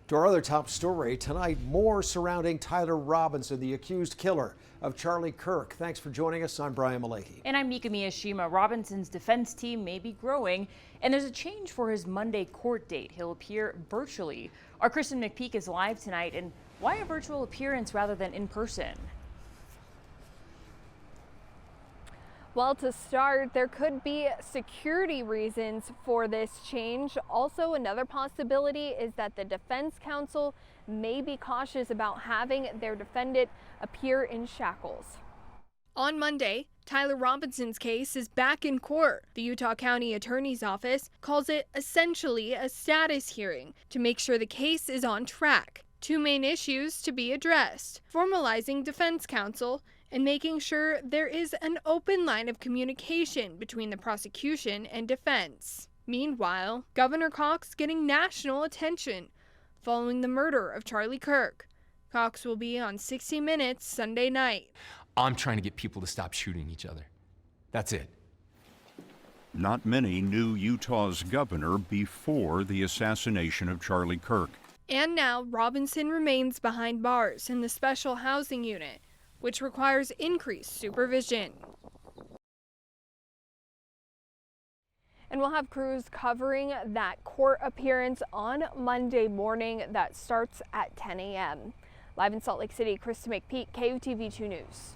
To our other top story tonight, more surrounding Tyler Robinson, the accused killer of Charlie Kirk. Thanks for joining us. I'm Brian Malecki. And I'm Mika Miyashima. Robinson's defense team may be growing, and there's a change for his Monday court date. He'll appear virtually. Our Kristen McPeak is live tonight, and why a virtual appearance rather than in person? Well, to start, there could be security reasons for this change. Also, another possibility is that the defense counsel may be cautious about having their defendant appear in shackles. On Monday, Tyler Robinson's case is back in court. The Utah County Attorney's Office calls it essentially a status hearing to make sure the case is on track. Two main issues to be addressed: formalizing defense counsel and making sure there is an open line of communication between the prosecution and defense. Meanwhile, Governor Cox getting national attention following the murder of Charlie Kirk. Cox will be on 60 Minutes Sunday night. I'm trying to get people to stop shooting each other. That's it. Not many knew Utah's governor before the assassination of Charlie Kirk. And now Robinson remains behind bars in the special housing unit, which requires increased supervision. And we'll have crews covering that court appearance on Monday morning that starts at 10 a.m. Live in Salt Lake City, Kristen McPeak, KUTV 2 News.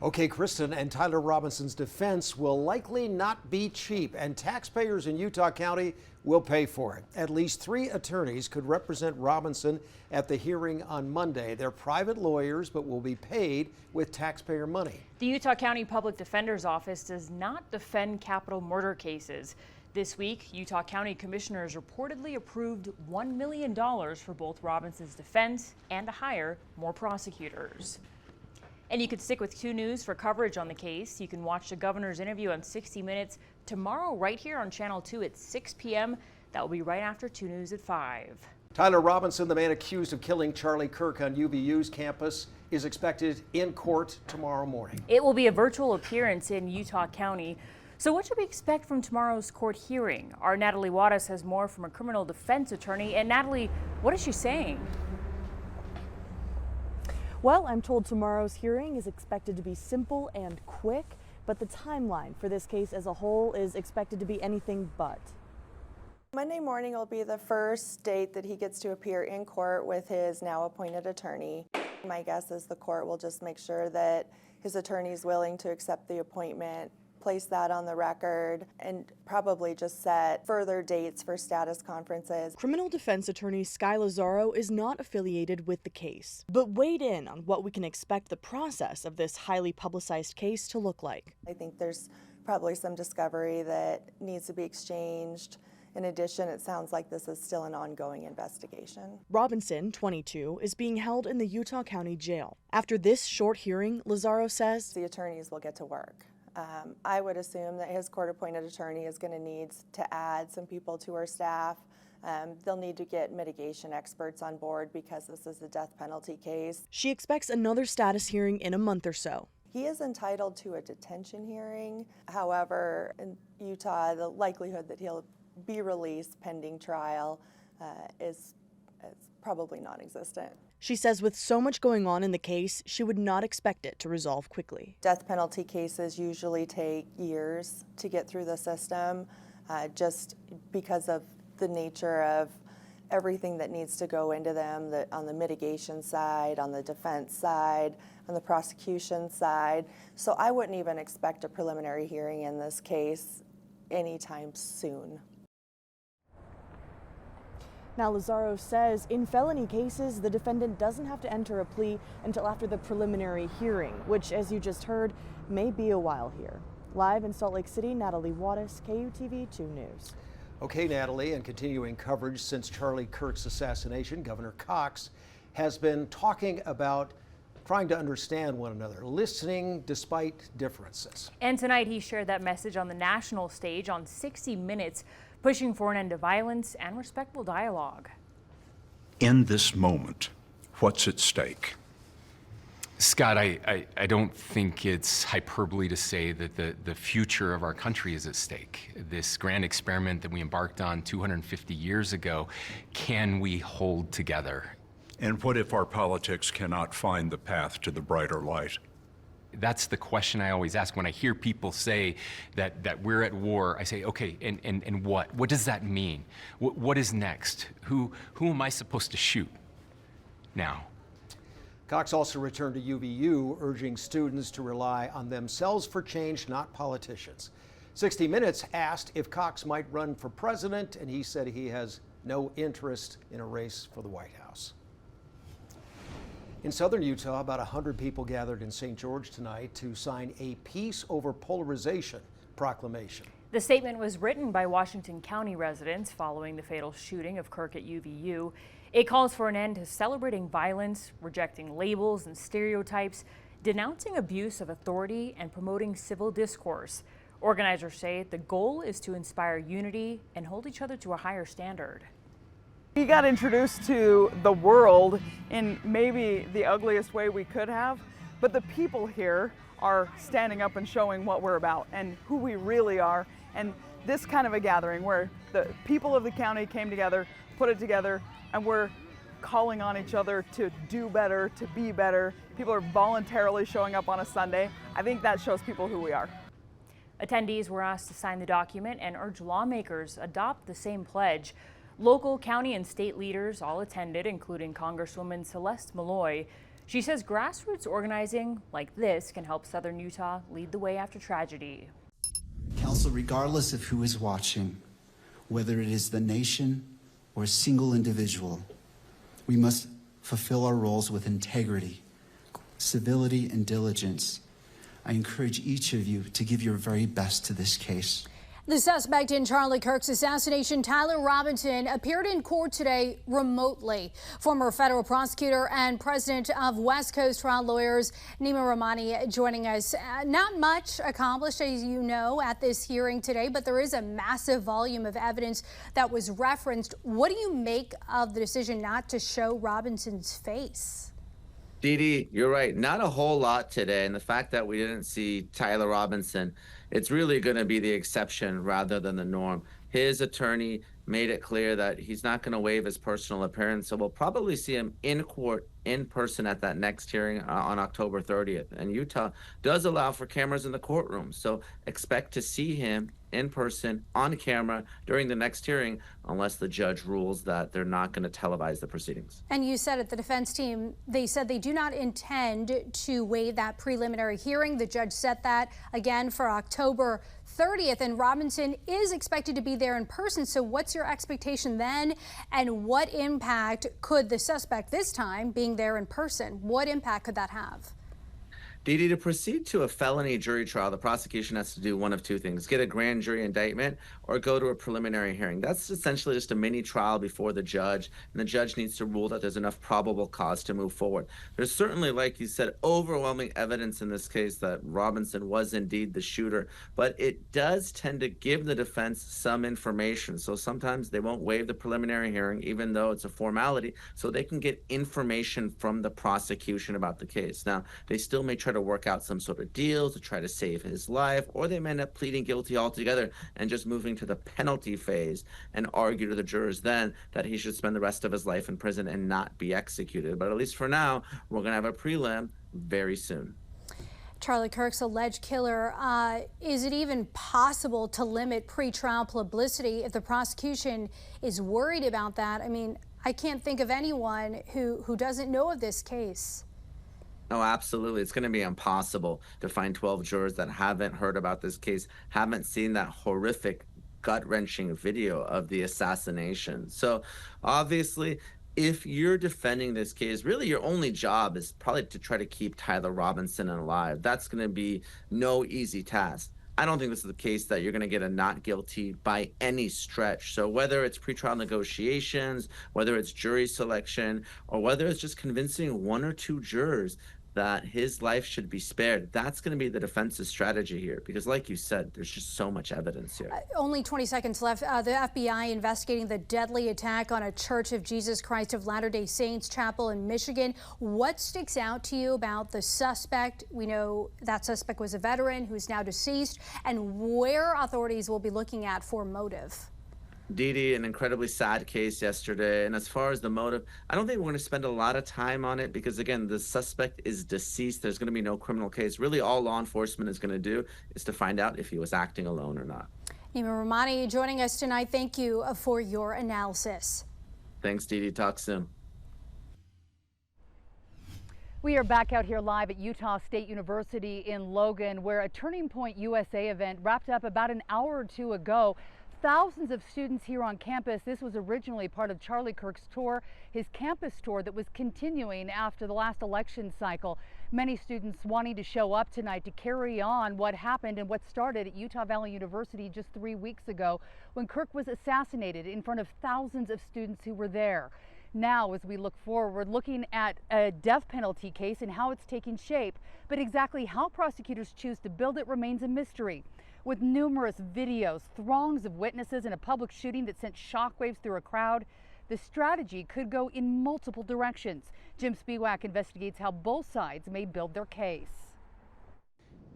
Okay, Kristen, and Tyler Robinson's defense will likely not be cheap, and taxpayers in Utah County will pay for it. At least 3 attorneys could represent Robinson at the hearing on Monday. They're private lawyers, but will be paid with taxpayer money. The Utah County Public Defender's Office does not defend capital murder cases. This week, Utah County commissioners reportedly approved $1 million for both Robinson's defense and to hire more prosecutors. And you can stick with 2 News for coverage on the case. You can watch the governor's interview on 60 Minutes tomorrow right here on Channel 2 at 6 p.m. That will be right after 2 News at 5. Tyler Robinson, the man accused of killing Charlie Kirk on UVU's campus, is expected in court tomorrow morning. It will be a virtual appearance in Utah County. So what should we expect from tomorrow's court hearing? Our Natalie Wattis has more from a criminal defense attorney. And Natalie, what is she saying? Well, I'm told tomorrow's hearing is expected to be simple and quick, but the timeline for this case as a whole is expected to be anything but. Monday morning will be the first date that he gets to appear in court with his now appointed attorney. My guess is the court will just make sure that his attorney is willing to accept the appointment, place that on the record, and probably just set further dates for status conferences. Criminal defense attorney Sky Lazaro is not affiliated with the case, but weighed in on what we can expect the process of this highly publicized case to look like. I think there's probably some discovery that needs to be exchanged. In addition, it sounds like this is still an ongoing investigation. Robinson, 22, is being held in the Utah County Jail. After this short hearing, Lazaro says the attorneys will get to work. I would assume that his court-appointed attorney is going to need to add some people to our staff. They'll need to get mitigation experts on board because this is a death penalty case. She expects another status hearing in a month or so. He is entitled to a detention hearing. However, in Utah, the likelihood that he'll be released pending trial is probably non-existent. She says with so much going on in the case, she would not expect it to resolve quickly. Death penalty cases usually take years to get through the system, just because of the nature of everything that needs to go into them, on the mitigation side, on the defense side, on the prosecution side. So I wouldn't even expect a preliminary hearing in this case anytime soon. Now, Lazaro says in felony cases, the defendant doesn't have to enter a plea until after the preliminary hearing, which, as you just heard, may be a while here. Live in Salt Lake City, Natalie Wattis, KUTV 2 News. Okay, Natalie, and continuing coverage since Charlie Kirk's assassination, Governor Cox has been talking about trying to understand one another, listening despite differences. And tonight he shared that message on the national stage on 60 Minutes, pushing for an end to violence and respectful dialogue. In this moment, what's at stake? Scott, I don't think it's hyperbole to say that the future of our country is at stake. This grand experiment that we embarked on 250 years ago, can we hold together? And what if our politics cannot find the path to the brighter light? That's the question I always ask. When I hear people say that we're at war, I say, okay, and what? What does that mean? What is next? Who am I supposed to shoot now? Cox also returned to UVU, urging students to rely on themselves for change, not politicians. 60 Minutes asked if Cox might run for president, and he said he has no interest in a race for the White House. In southern Utah, about 100 people gathered in St. George tonight to sign a Peace Over Polarization proclamation. The statement was written by Washington County residents following the fatal shooting of Kirk at UVU. It calls for an end to celebrating violence, rejecting labels and stereotypes, denouncing abuse of authority, and promoting civil discourse. Organizers say the goal is to inspire unity and hold each other to a higher standard. We got introduced to the world in maybe the ugliest way we could have, but the people here are standing up and showing what we're about and who we really are. And this kind of a gathering where the people of the county came together, put it together, and we're calling on each other to do better, to be better. People are voluntarily showing up on a Sunday. I think that shows people who we are. Attendees were asked to sign the document and urge lawmakers adopt the same pledge. Local, county, and state leaders all attended, including Congresswoman Celeste Malloy. She says grassroots organizing like this can help Southern Utah lead the way after tragedy. Council, regardless of who is watching, whether it is the nation or a single individual, we must fulfill our roles with integrity, civility, and diligence. I encourage each of you to give your very best to this case. The suspect in Charlie Kirk's assassination, Tyler Robinson, appeared in court today remotely. Former federal prosecutor and president of West Coast Trial Lawyers, Nima Rahmani, joining us. Not much accomplished, as you know, at this hearing today, but there is a massive volume of evidence that was referenced. What do you make of the decision not to show Robinson's face? Dee Dee, you're right. Not a whole lot today. And the fact that we didn't see Tyler Robinson, it's really going to be the exception rather than the norm. His attorney made it clear that he's not going to waive his personal appearance. So we'll probably see him in court in person at that next hearing on October 30th. And Utah does allow for cameras in the courtroom. So expect to see him in person on camera during the next hearing, unless the judge rules that they're not going to televise the proceedings. And you said at the defense team, they said they do not intend to waive that preliminary hearing. The judge set that again for October 30th, and Robinson is expected to be there in person. So what's your expectation then? And what impact could the suspect this time being there in person, what impact could that have? Dee Dee, to proceed to a felony jury trial, the prosecution has to do one of two things: get a grand jury indictment or go to a preliminary hearing. That's essentially just a mini trial before the judge, and the judge needs to rule that there's enough probable cause to move forward. There's certainly, like you said, overwhelming evidence in this case that Robinson was indeed the shooter, but it does tend to give the defense some information. So sometimes they won't waive the preliminary hearing, even though it's a formality, so they can get information from the prosecution about the case. Now, they still may try to work out some sort of deal to try to save his life, or they may end up pleading guilty altogether and just moving to the penalty phase and argue to the jurors then that he should spend the rest of his life in prison and not be executed. But at least for now, we're going to have a prelim very soon. Charlie Kirk's alleged killer, is it even possible to limit pretrial publicity if the prosecution is worried about that? I mean, I can't think of anyone who doesn't know of this case. Oh, absolutely. It's going to be impossible to find 12 jurors that haven't heard about this case, haven't seen that horrific, gut-wrenching video of the assassination. So obviously, if you're defending this case, really your only job is probably to try to keep Tyler Robinson alive. That's going to be no easy task. I don't think this is the case that you're going to get a not guilty by any stretch. So whether it's pretrial negotiations, whether it's jury selection, or whether it's just convincing one or two jurors, that his life should be spared. That's going to be the defense's strategy here, because like you said, there's just so much evidence here. Only 20 seconds left. The FBI investigating the deadly attack on a Church of Jesus Christ of Latter-day Saints chapel in Michigan. What sticks out to you about the suspect? We know that suspect was a veteran who's now deceased, and where authorities will be looking at for motive. Dee, an incredibly sad case yesterday. And as far as the motive, I don't think we're going to spend a lot of time on it because, again, the suspect is deceased. There's going to be no criminal case. Really, all law enforcement is going to do is to find out if he was acting alone or not. Nima Rahmani joining us tonight. Thank you for your analysis. Thanks, Dee. Talk soon. We are back out here live at Utah State University in Logan, where a Turning Point USA event wrapped up about an hour or two ago. Thousands of students here on campus. This was originally part of Charlie Kirk's tour, his campus tour that was continuing after the last election cycle. Many students wanting to show up tonight to carry on what happened and what started at Utah Valley University just 3 weeks ago when Kirk was assassinated in front of thousands of students who were there. Now, as we look forward, looking at a death penalty case and how it's taking shape, but exactly how prosecutors choose to build it remains a mystery. With numerous videos, throngs of witnesses, and a public shooting that sent shockwaves through a crowd, the strategy could go in multiple directions. Jim Spiewak investigates how both sides may build their case.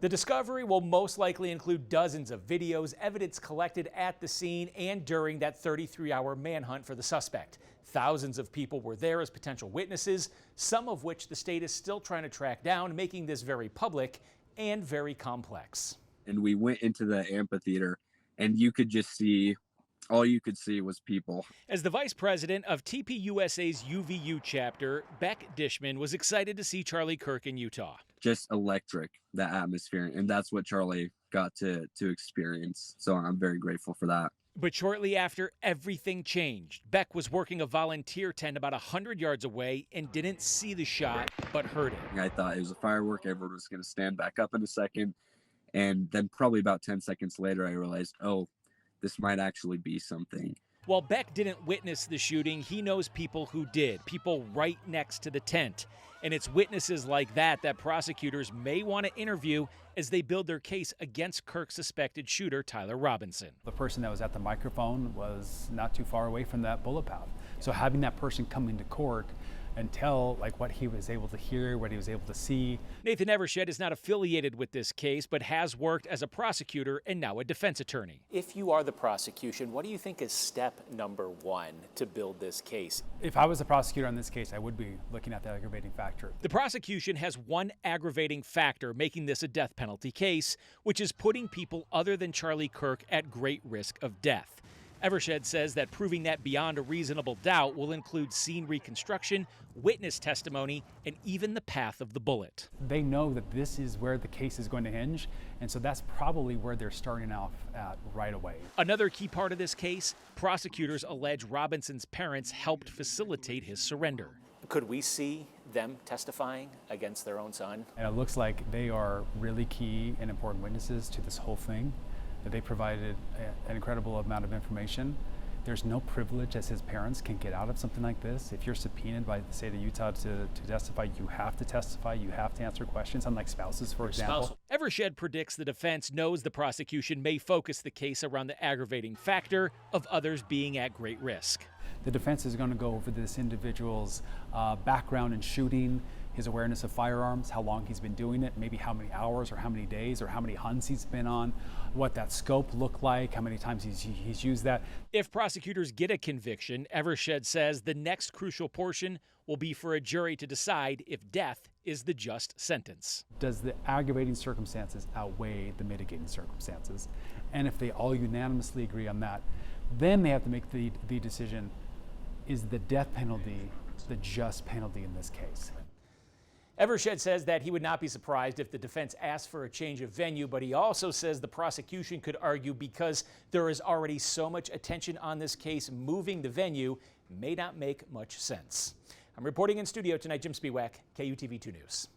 The discovery will most likely include dozens of videos, evidence collected at the scene and during that 33-hour manhunt for the suspect. Thousands of people were there as potential witnesses, some of which the state is still trying to track down, making this very public and very complex. And we went into the amphitheater and you could just see, all you could see was people. As the vice president of TPUSA's UVU chapter, Beck Dishman was excited to see Charlie Kirk in Utah. Just electric, the atmosphere, and that's what Charlie got to experience. So I'm very grateful for that. But shortly after, everything changed. Beck was working a volunteer tent about 100 yards away and didn't see the shot, but heard it. I thought it was a firework. Everyone was going to stand back up in a second. And then probably about 10 seconds later, I realized, oh, this might actually be something. While Beck didn't witness the shooting, he knows people who did, people right next to the tent. And it's witnesses like that that prosecutors may want to interview as they build their case against Kirk's suspected shooter, Tyler Robinson. The person that was at the microphone was not too far away from that bullet path. So having that person come into court and tell what he was able to hear, what he was able to see. Nathan Evershed is not affiliated with this case, but has worked as a prosecutor and now a defense attorney. If you are the prosecution, what do you think is step number one to build this case? If I was the prosecutor on this case, I would be looking at the aggravating factor. The prosecution has one aggravating factor making this a death penalty case, which is putting people other than Charlie Kirk at great risk of death. Evershed says that proving that beyond a reasonable doubt will include scene reconstruction, witness testimony, and even the path of the bullet. They know that this is where the case is going to hinge, and so that's probably where they're starting off at right away. Another key part of this case, prosecutors allege Robinson's parents helped facilitate his surrender. Could we see them testifying against their own son? And it looks like they are really key and important witnesses to this whole thing. That they provided an incredible amount of information. There's no privilege as his parents can get out of something like this. If you're subpoenaed by the state of Utah to testify, you have to testify, you have to answer questions, unlike spouses, for example. Evershed predicts the defense knows the prosecution may focus the case around the aggravating factor of others being at great risk. The defense is going to go over this individual's background in shooting, his awareness of firearms, how long he's been doing it, maybe how many hours or how many days or how many hunts he's been on, what that scope looked like, how many times he's used that. If prosecutors get a conviction, Evershed says the next crucial portion will be for a jury to decide if death is the just sentence. Does the aggravating circumstances outweigh the mitigating circumstances? And if they all unanimously agree on that, then they have to make the decision, is the death penalty the just penalty in this case? Evershed says that he would not be surprised if the defense asked for a change of venue, but he also says the prosecution could argue because there is already so much attention on this case, moving the venue may not make much sense. I'm reporting in studio tonight, Jim Spiewak, KUTV 2 News.